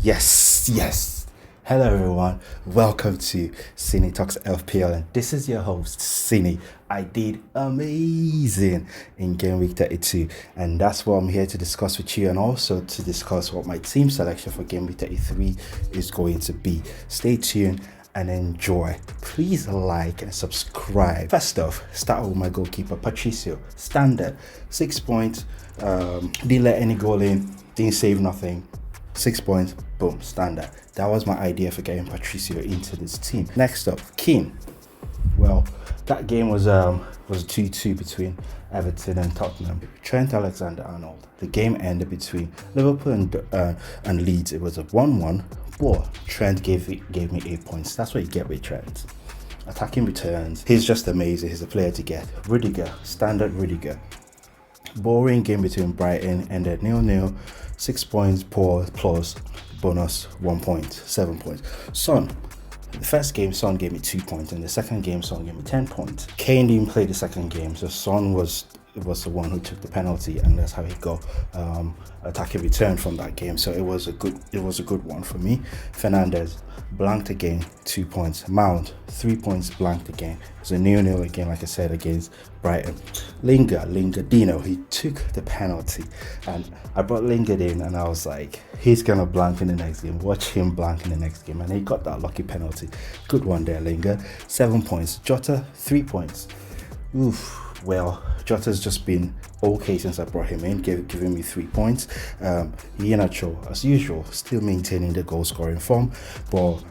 Yes. Hello everyone, welcome to Cine Talks FPL, and this is your host Cine. I did amazing in game week 32, and that's what I'm here to discuss with you, and also to discuss what my team selection for game week 33 is going to be. Stay tuned and enjoy. Please like and subscribe. First off, start with my goalkeeper Patricio. Standard, 6 points. Didn't let any goal in, didn't save nothing. 6 points, boom, standard. That was my idea for getting Patricio into this team. Next up, Keane. Well, that game was a 2-2 between Everton and Tottenham. Trent Alexander-Arnold. The game ended between Liverpool and Leeds. It was a 1-1. But Trent gave me 8 points. That's what you get with Trent. Attacking returns. He's just amazing. He's a player to get. Rudiger, standard Rudiger. Boring game between Brighton, ended 0-0. 6 points plus bonus 1 point, 7 points. Son, the first game Son gave me 2 points, and the second game Son gave me 10 points. Kane didn't play the second game, so Son was the one who took the penalty, and that's how he got attacking return from that game. So it was a good one for me. Fernandez blanked again, 2 points. Mount 3 points, blanked again. It was a 0-0 again, like I said, against Brighton. Lingard Dino, he took the penalty, and I brought Lingard in, and I was like, he's gonna blank in the next game. Watch him blank in the next game, and he got that lucky penalty. Good one there, Lingard. 7 points. Jota 3 points. Oof. Well, Jota's just been okay since I brought him in, giving me 3 points. Iheanacho, as usual, still maintaining the goal scoring form, but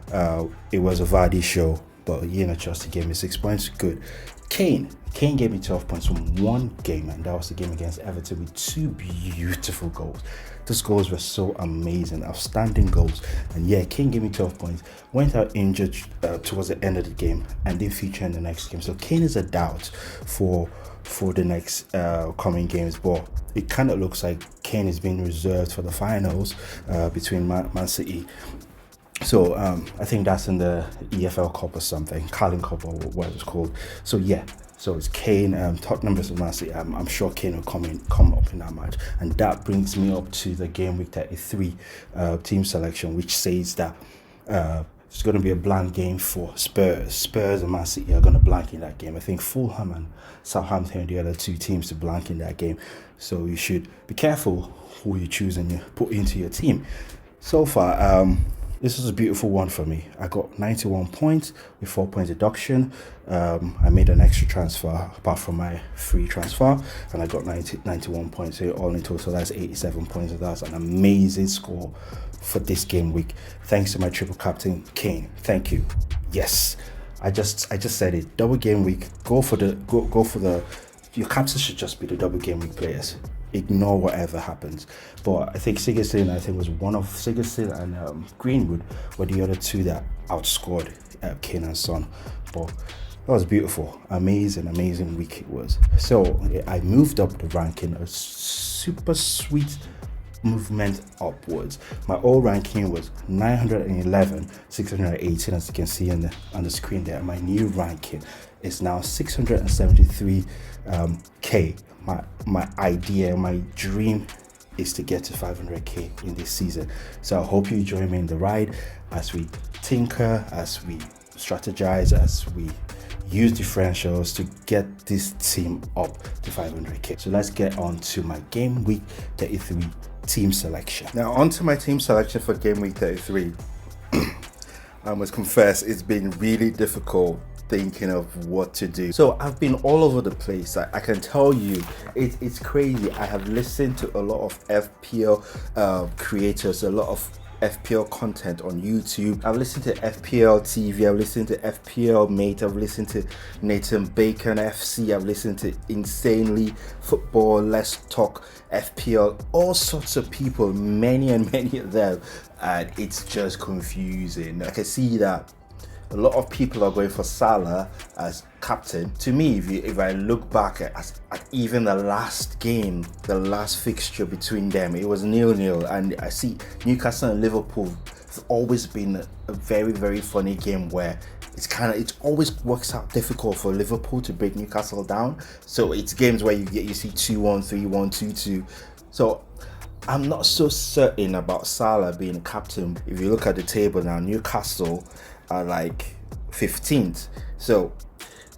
it was a Vardy show. But Iheanacho still gave me 6 points. Good. Kane gave me 12 points from one game, and that was the game against Everton with 2 beautiful goals. Those goals were so amazing, outstanding goals. And yeah, Kane gave me 12 points. Went out injured towards the end of the game and didn't feature in the next game. So Kane is a doubt for the next coming games, but it kind of looks like Kane is being reserved for the finals between Man City. So I think that's in the EFL Cup or something, Carling Cup or what it's called. So yeah, so it's Kane, Tottenham versus Man City. I'm sure Kane will come up in that match, and that brings me up to the game week 33 team selection, which says that it's going to be a blank game for Spurs. Spurs and Man City are going to blank in that game. I think Fulham and Southampton are the other two teams to blank in that game. So you should be careful who you choose and you put into your team. So far, this is a beautiful one for me. I got 91 points with 4 points deduction. I made an extra transfer apart from my free transfer, and I got 91 points. So all in total, that's 87 points. So that's an amazing score for this game week. Thanks to my triple captain Kane. Thank you. Yes, I just said it. Double game week. Go for the. Your captain should just be the double game week players. Ignore whatever happens. But I think Sigurdsson, was one of Sigurdsson and Greenwood were the other two that outscored Kane and Son. But that was beautiful, amazing week it was. So I moved up the ranking, a super sweet movement upwards. My old ranking was 911, 618, as you can see on the screen there. My new ranking is now 673 K. My idea, my dream is to get to 500k in this season. So I hope you join me in the ride as we tinker, as we strategize, as we use differentials to get this team up to 500k. So let's get on to my game week 33 team selection. Now on to my team selection for game week 33. I must confess, it's been really difficult thinking of what to do. So I've been all over the place. I can tell you, it's crazy. I have listened to a lot of FPL creators, a lot of FPL content on YouTube. I've listened to FPL TV, I've listened to FPL Mate, I've listened to Nathan Bacon FC, I've listened to Insanely Football, Let's Talk FPL, all sorts of people, many of them, and it's just confusing. I can see that a lot of people are going for Salah as captain. To me, if I look back at even the last game, the last fixture between them, it was 0-0, and I see Newcastle and Liverpool have always been a very, very funny game where it always works out difficult for Liverpool to break Newcastle down. So it's games where you see 2-1, 3-1, 2-2. So I'm not so certain about Salah being captain. If you look at the table now, Newcastle are like 15th. So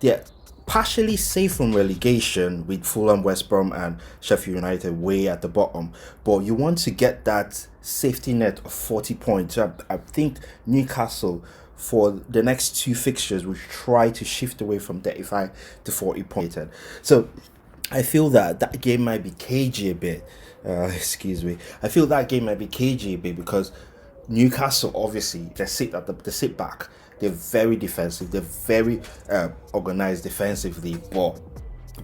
they're partially safe from relegation with Fulham, West Brom, and Sheffield United way at the bottom. But you want to get that safety net of 40 points. So I think Newcastle for the next two fixtures will try to shift away from 35 to 40 points. So I feel that game might be cagey a bit. Excuse me. I feel that game might be cagey a bit because Newcastle obviously they sit back. They're very defensive. They're very organized defensively. But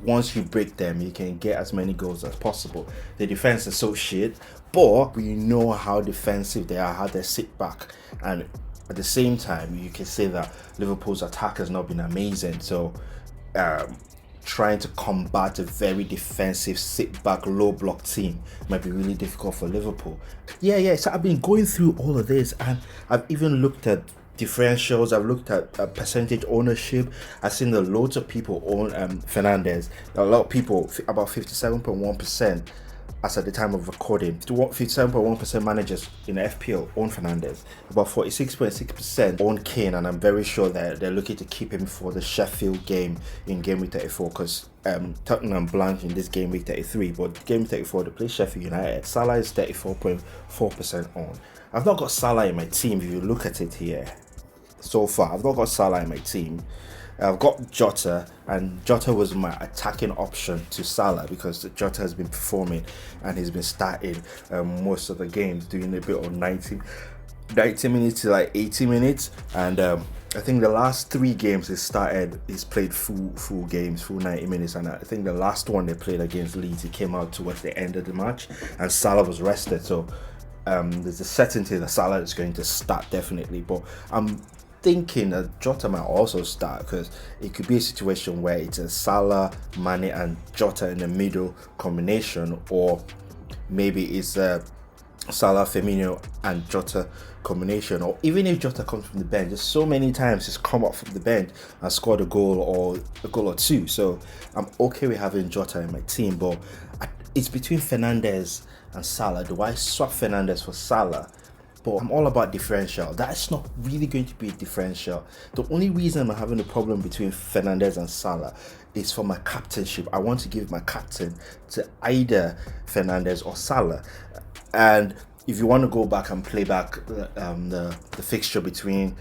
once you break them, you can get as many goals as possible. The defense is so shit, but we know how defensive they are, how they sit back, and at the same time, you can say that Liverpool's attack has not been amazing. So, trying to combat a very defensive, sit-back, low-block team might be really difficult for Liverpool. Yeah. So I've been going through all of this, and I've even looked at differentials. I've looked at percentage ownership. I've seen that loads of people own Fernandes. A lot of people, about 57.1%. As at the time of recording, 57.1% managers in FPL own Fernandes. About 46.6% own Kane, and I'm very sure that they're looking to keep him for the Sheffield game in game week 34 because Tottenham blanched in this game week 33, but game week 34 they play Sheffield United. Salah is 34.4% on. I've not got Salah in my team. If you look at it here, so far I've not got Salah in my team. I've got Jota, and Jota was my attacking option to Salah because Jota has been performing and he's been starting most of the games, doing a bit of 90 minutes to like 80 minutes. And I think the last 3 games he's played full games, full 90 minutes. And I think the last one they played against Leeds, he came out towards the end of the match and Salah was rested. So there's a certainty that Salah is going to start definitely, but I'm thinking that Jota might also start because it could be a situation where it's a Salah, Mane and Jota in the middle combination, or maybe it's a Salah, Firmino and Jota combination, or even if Jota comes from the bench. There's so many times he's come up from the bench and scored a goal or two. So I'm okay with having Jota in my team, but it's between Fernandes and Salah. Do I swap Fernandes for Salah? But I'm all about differential. That's not really going to be a differential. The only reason I'm having a problem between Fernandes and Salah is for my captainship. I want to give my captain to either Fernandes or Salah. And if you want to go back and play back the fixture between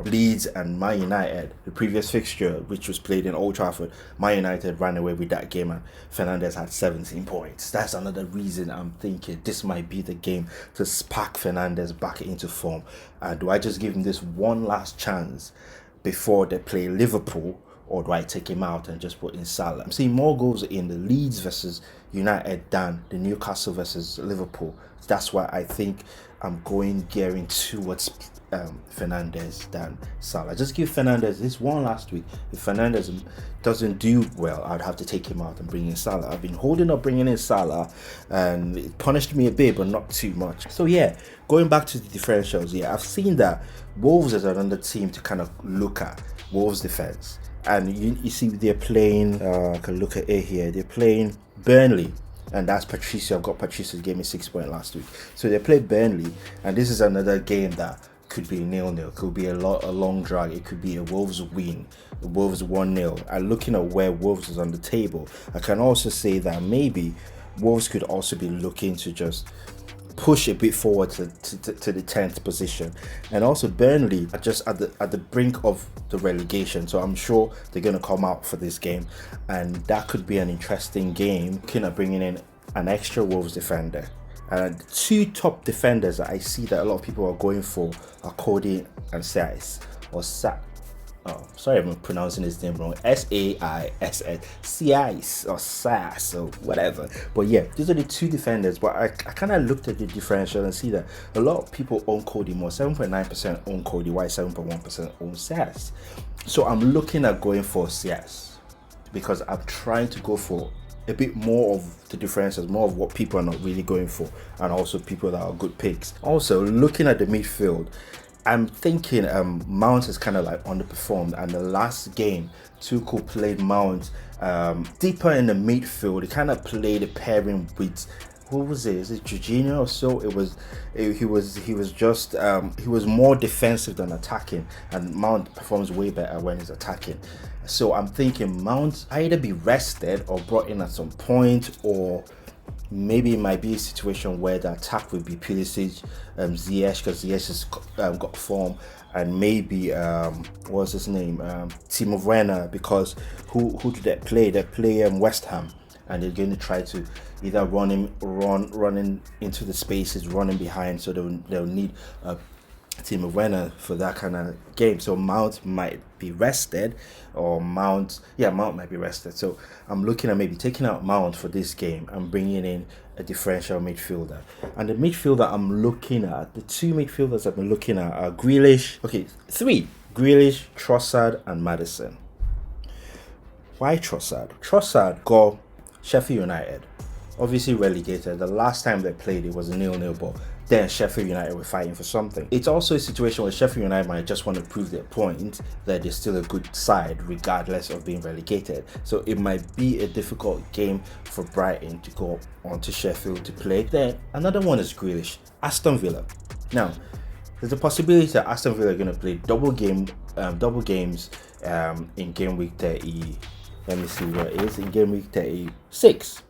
Leeds and Man United, the previous fixture, which was played in Old Trafford, Man United ran away with that game and Fernandes had 17 points. That's another reason I'm thinking this might be the game to spark Fernandes back into form. Do I just give him this one last chance before they play Liverpool, or do I take him out and just put in Salah? I'm seeing more goals in the Leeds versus United than the Newcastle versus Liverpool. That's why I think I'm gearing towards Fernandes than Salah. Just give Fernandes this one last week. If Fernandes doesn't do well, I'd have to take him out and bring in Salah. I've been holding up bringing in Salah and it punished me a bit, but not too much. So yeah, going back to the differentials, yeah, I've seen that Wolves is another team to kind of look at. Wolves defense. And you see they're playing, I can look at it here, they're playing Burnley. And that's Patricio. I've got Patricio gave me 6 points last week. So they play Burnley, and this is another game that could be 0-0. Could be a long drag. It could be a Wolves win. Wolves 1-0. And looking at where Wolves is on the table, I can also say that maybe Wolves could also be looking to just push a bit forward to the 10th position. And also Burnley are just at the brink of the relegation, so I'm sure they're going to come out for this game, and that could be an interesting game. Looking at bringing in an extra Wolves defender, and the 2 top defenders that I see that a lot of people are going for are Cody and Saiss, or sorry, I'm pronouncing his name wrong. Saiss or Sass or whatever. But yeah, these are the 2 defenders. But I kind of looked at the differential and see that a lot of people own Cody more. 7.9% own Cody, while 7.1% own Sass. So I'm looking at going for Sass because I'm trying to go for a bit more of the differences, more of what people are not really going for, and also people that are good picks. Also, looking at the midfield, I'm thinking Mount has kind of like underperformed, and the last game Tuchel played Mount deeper in the midfield. He kind of played a pairing with who was it? Is it Jorginho or so? He was just he was more defensive than attacking, and Mount performs way better when he's attacking. So I'm thinking Mount either be rested or brought in at some point, or maybe it might be a situation where the attack would be Pulisic, Ziyech, because Ziyech has got form, and maybe what's his name, Timo Werner, because who do they play? They play West Ham, and they're going to try to either running into the spaces, running behind, so they'll need Timo Werner for that kind of game. So Mount might be rested, or Mount might be rested. So I'm looking at maybe taking out Mount for this game and bringing in a differential midfielder. And the midfielder I'm looking at, the two midfielders I've been looking at are Grealish. Okay, three: Grealish, Trossard, and Maddison. Why Trossard? Trossard got Sheffield United, obviously relegated. The last time they played, it was a 0-0 ball. Then Sheffield United were fighting for something. It's also a situation where Sheffield United might just want to prove their point that they're still a good side regardless of being relegated. So it might be a difficult game for Brighton to go on to Sheffield to play. Then another one is Grealish, Aston Villa. Now, there's a possibility that Aston Villa are going to play double games in game week 30. Let me see what it is in game week 36.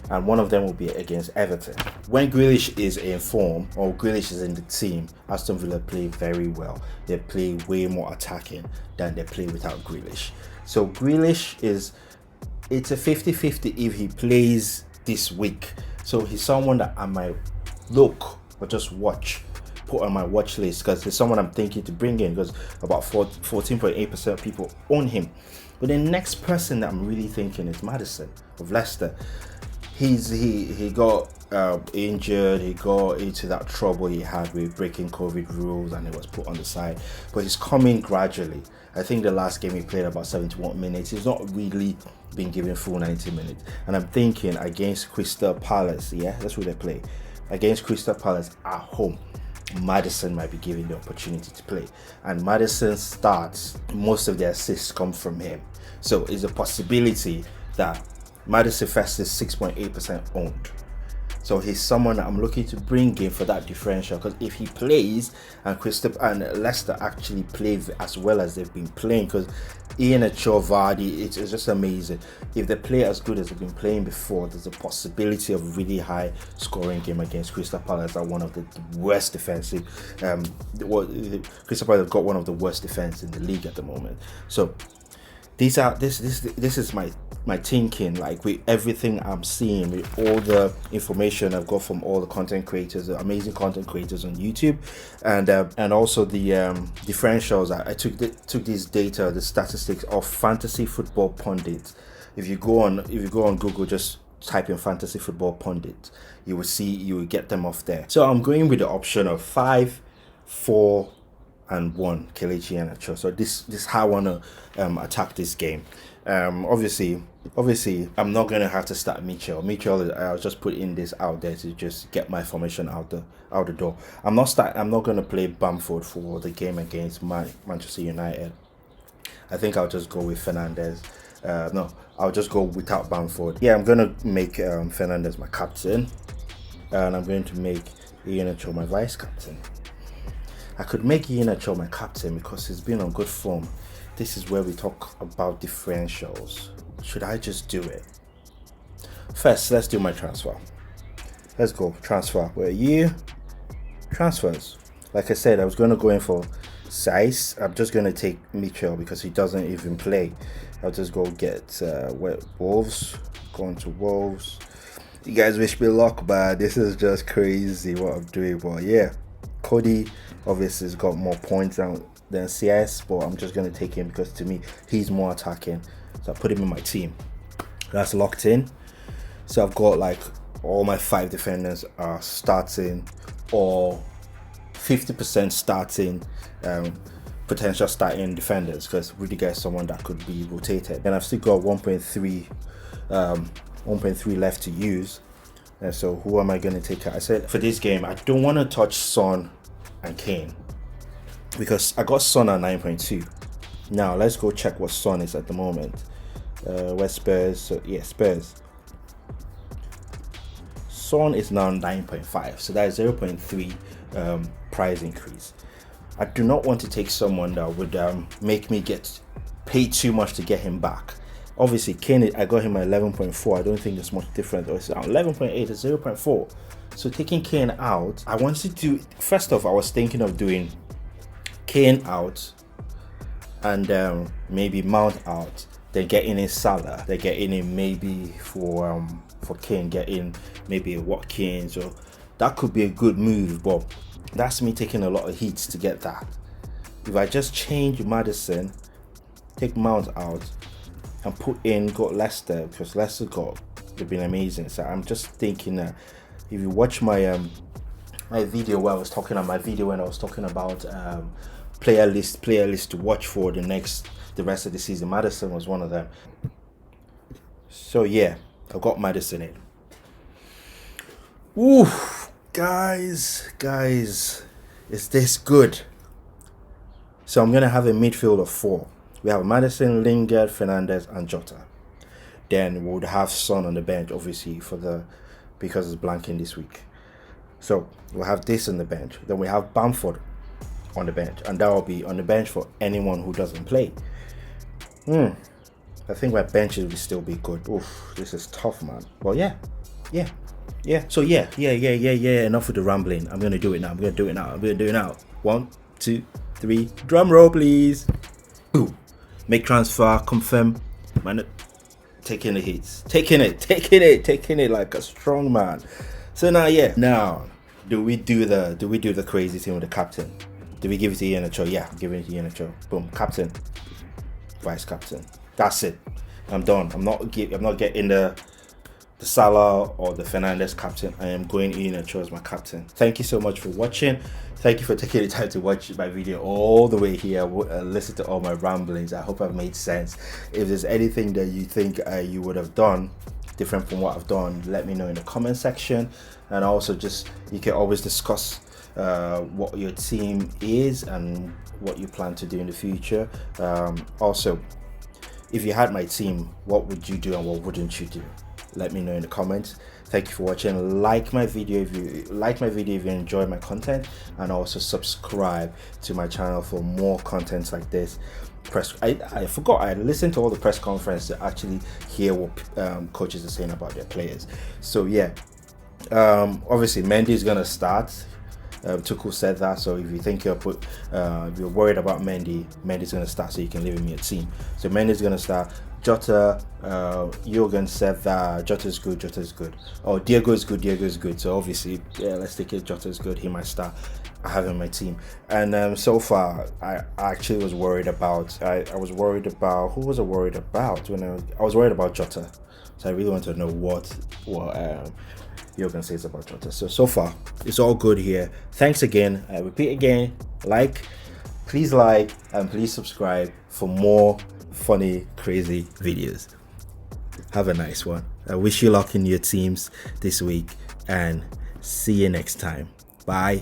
And one of them will be against Everton. When Grealish is in form, or Grealish is in the team, Aston Villa play very well. They play way more attacking than they play without Grealish. So Grealish it's a 50-50 if he plays this week. So he's someone that I might look or just put on my watch list, because he's someone I'm thinking to bring in, because about 14.8% of people own him. But the next person that I'm really thinking is Maddison of Leicester. He got injured. He got into that trouble he had with breaking COVID rules, and he was put on the side. But he's coming gradually. I think the last game he played about 71 minutes. He's not really been given full 90 minutes. And I'm thinking against Crystal Palace, that's who they play. Against Crystal Palace at home, Maddison might be given the opportunity to play. And Maddison starts, most of the assists come from him. So it's a possibility that Maddison first is 6.8% owned. So he's someone that I'm looking to bring in for that differential, because if he plays and Leicester actually play as well as they've been playing, because Ian and Vardy, it's just amazing. If they play as good as they've been playing before, there's a possibility of a really high scoring game against Crystal Palace, are one of the worst defensive. Crystal Palace have got one of the worst defense in the league at the moment. So this is my thinking, like with everything I'm seeing, with all the information I've got from all the content creators, the amazing content creators on YouTube, and also the differentials. I took this data, the statistics of fantasy football pundits. If you go on Google, just type in fantasy football pundits, you will get them off there. So I'm going with the option of 5, 4, and 1 Kelechi Iheanacho. So this is how I want to attack this game. Obviously I'm not gonna have to start Mitchell. I'll just put in this out there to just get my formation out the door. I'm not gonna play Bamford for the game against Manchester United. I think I'll just go with Fernandes. I'll just go without Bamford. I'm gonna make Fernandes my captain, and I'm going to make Iheanacho my vice captain. I could make Iheanacho my captain because he's been on good form. This is where we talk about differentials. Should I just do it? First, let's do my transfer. Let's go. Transfer. Where are you? Transfers. Like I said, I was going to go in for size. I'm just going to take Mitchell because he doesn't even play. I'll just go get Wolves. Going to Wolves. You guys wish me luck, but this is just crazy what I'm doing. But yeah, Cody obviously has got more points than CS, but I'm just going to take him because to me he's more attacking, so I put him in my team. That's locked in. So I've got like all my 5 defenders are starting, or 50% starting, potential starting defenders, because Rudiger is someone that could be rotated, and I've still got 1.3 left to use. And so who am I going to take out? I said for this game I don't want to touch Son and Kane, because I got Son at 9.2. Now let's go check what Son is at the moment. Where Spurs? So yeah, Spurs. Son is now 9.5, so that is 0.3 price increase. I do not want to take someone that would make me get paid too much to get him back. Obviously, Kane, I got him at 11.4. I don't think there's much difference. It's 11.8 to 0.4. So taking Kane out, I wanted to. First off, I was thinking of doing Kane out and maybe Mount out. Then getting in Salah. Then getting in maybe for Kane, getting maybe a Watkins, or that could be a good move. But that's me taking a lot of heats to get that. If I just change Maddison, take Mount out, and put in got Leicester, because Leicester they've been amazing. So I'm just thinking that if you watch my my video where I was talking about player list to watch for the rest of the season, Maddison was one of them. So yeah, I've got Maddison in. Ooh, guys, is this good? So I'm gonna have a midfield of 4. We have Maddison, Lingard, Fernandes, and Jota. Then we would have Son on the bench, obviously, because it's blanking this week. So we'll have this on the bench. Then we have Bamford on the bench, and that will be on the bench for anyone who doesn't play. I think my benches will still be good. Oof, this is tough, man. Well, yeah. So yeah. Enough with the rambling. I'm gonna do it now. 1, 2, 3. Drum roll, please. Ooh. Make transfer, confirm. Man, taking the hits, taking it like a strong man. So now do we do the crazy thing with the captain? Do we give it to Iheanacho? Yeah, I'm giving it to Iheanacho. Boom, captain, vice captain. That's it. I'm done. I'm not getting the Salah or the Fernandes captain. I am going Iheanacho as my captain. Thank you so much for watching. Thank you for taking the time to watch my video all the way here. Listen to all my ramblings. I hope I've made sense. If there's anything that you think you would have done different from what I've done, let me know in the comment section. And also, you can always discuss what your team is and what you plan to do in the future. Also, if you had my team, what would you do and what wouldn't you do? Let me know in the comments. Thank you for watching. Like my video if you enjoy my content, and also subscribe to my channel for more content like this. I forgot, I listened to all the press conference to actually hear what coaches are saying about their players. So yeah, obviously Mendy is gonna start. Tuchel said that, so if you think if you're worried about Mendy's gonna start, so you can leave him in your team. So Mendy's gonna start. Jota, Jurgen said that Jota's good. Oh, Diego is good. So obviously, yeah, let's take it. Jota's good. He might start. I have him on my team. And so far, I actually was worried about. I was worried about who was I worried about when I was worried about Jota. So I really want to know what Jurgen says about Jota. So far, it's all good here. Thanks again. I repeat again, please like and please subscribe for more funny, crazy videos. Have a nice one. I wish you luck in your teams this week, and see you next time. Bye.